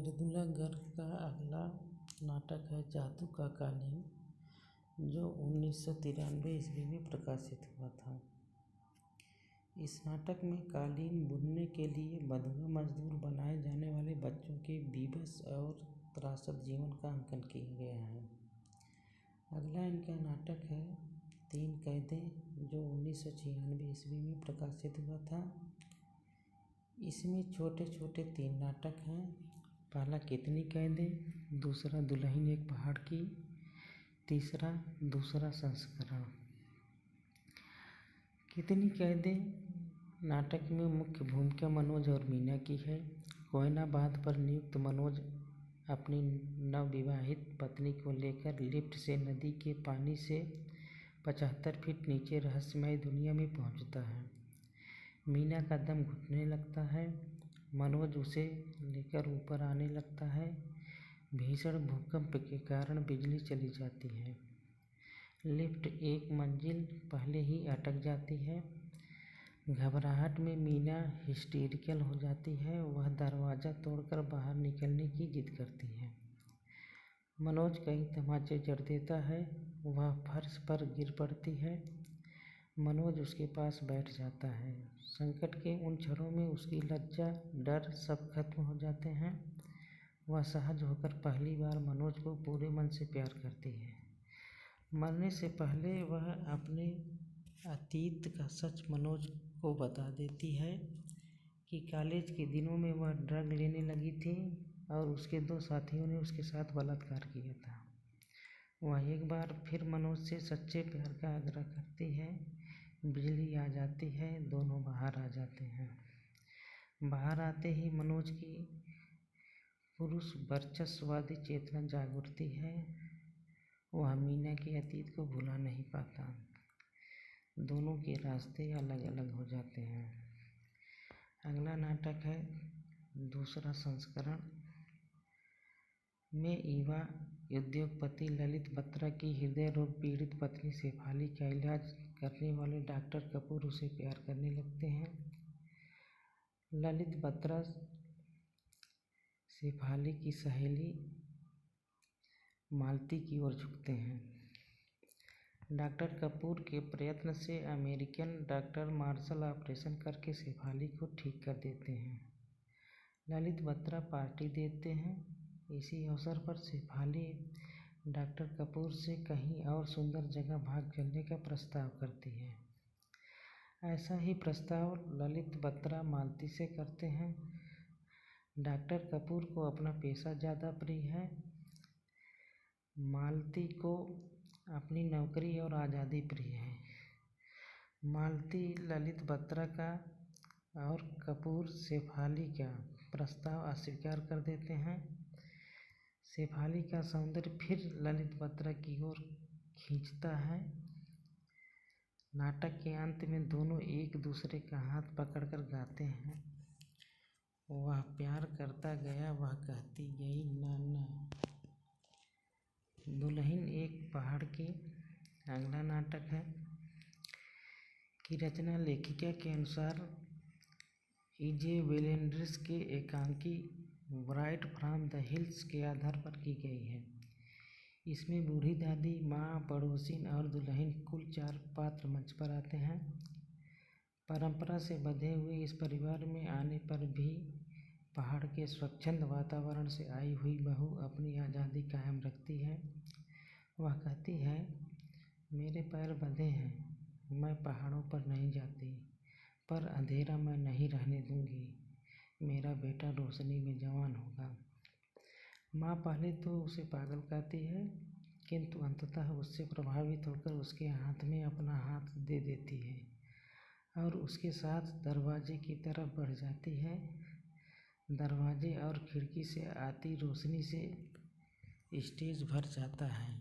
मृदुला गर्ग का अगला नाटक है जादू का कालीन, जो 1993 ईस्वी में प्रकाशित हुआ था। इस नाटक में कालीन बुनने के लिए बंधुआ मजदूर बनाए जाने वाले बच्चों के बीभत्स और त्रासद जीवन का अंकन किया गया है। अगला इनका नाटक है तीन कैदे, जो 1996 ईस्वी में प्रकाशित हुआ था। इसमें छोटे छोटे 3 नाटक हैं। पहला कितनी कैदे, दूसरा दुल्हन एक पहाड़ की, तीसरा दूसरा संस्करण। कितनी कैदे नाटक में मुख्य भूमिका मनोज और मीना की है। कोयनाबाद पर नियुक्त मनोज अपनी नवविवाहित पत्नी को लेकर लिफ्ट से नदी के पानी से 75 फीट नीचे रहस्यमय दुनिया में पहुंचता है। मीना का दम घुटने लगता है। मनोज उसे लेकर ऊपर आने लगता है। भीषण भूकंप के कारण बिजली चली जाती है। लिफ्ट एक मंजिल पहले ही अटक जाती है। घबराहट में मीना हिस्टीरिकल हो जाती है। वह दरवाज़ा तोड़कर बाहर निकलने की जिद करती है। मनोज कई तमाचे जड़ देता है। वह फर्श पर गिर पड़ती है। मनोज उसके पास बैठ जाता है। संकट के उन क्षणों में उसकी लज्जा, डर सब खत्म हो जाते हैं। वह सहज होकर पहली बार मनोज को पूरे मन से प्यार करती है। मरने से पहले वह अपने अतीत का सच मनोज को बता देती है कि कॉलेज के दिनों में वह ड्रग लेने लगी थी और उसके 2 साथियों ने उसके साथ बलात्कार किया था। वह एक बार फिर मनोज से सच्चे प्यार का आग्रह करती है। बिजली आ जाती है। दोनों बाहर आ जाते हैं। बाहर आते ही मनोज की पुरुष वर्चस्ववादी चेतना जाग उठती है। वह मीना के अतीत को भुला नहीं पाता। दोनों के रास्ते अलग अलग हो जाते हैं। अगला नाटक है दूसरा संस्करण में युवा उद्योगपति ललित बत्रा की हृदय रोग पीड़ित पत्नी शेफाली का इलाज करने वाले डॉक्टर कपूर उसे प्यार करने लगते हैं। ललित बत्रा शेफाली की सहेली मालती की ओर झुकते हैं। डॉक्टर कपूर के प्रयत्न से अमेरिकन डॉक्टर मार्शल ऑपरेशन करके शेफाली को ठीक कर देते हैं। ललित बत्रा पार्टी देते हैं। इसी अवसर पर शेफाली डॉक्टर कपूर से कहीं और सुंदर जगह भाग चलने का प्रस्ताव करती है। ऐसा ही प्रस्ताव ललित बत्रा मालती से करते हैं। डॉक्टर कपूर को अपना पेशा ज़्यादा प्रिय है। मालती को अपनी नौकरी और आज़ादी प्रिय है। मालती ललित बत्रा का और कपूर शेफाली का प्रस्ताव अस्वीकार कर देते हैं। शेफाली का सौंदर्य फिर ललित बत्रा की ओर खींचता है। नाटक के अंत में दोनों एक दूसरे का हाथ पकड़कर गाते हैं। वह प्यार करता गया, वह कहती गई ना ना। दुल्हन एक पहाड़ की अगला नाटक है की रचना लेखिका के अनुसार E.J. वेलेंड्रिस के एकांकी ब्राइड फ्रॉम द हिल्स के आधार पर की गई है। इसमें बूढ़ी दादी, माँ, पड़ोसिन और दुल्हन कुल 4 पात्र मंच पर आते हैं। परंपरा से बंधे हुए इस परिवार में आने पर भी पहाड़ के स्वच्छंद वातावरण से आई हुई बहू अपनी आज़ादी कायम रखती है। वह कहती है, मेरे पैर बंधे हैं, मैं पहाड़ों पर नहीं जाती, पर अंधेरा मैं नहीं रहने दूंगी। मेरा बेटा रोशनी में जवान होगा। माँ पहले तो उसे पागल कहती है, किंतु अंततः उससे प्रभावित होकर उसके हाथ में अपना हाथ दे देती है और उसके साथ दरवाजे की तरफ बढ़ जाती है। दरवाजे और खिड़की से आती रोशनी से स्टेज भर जाता है।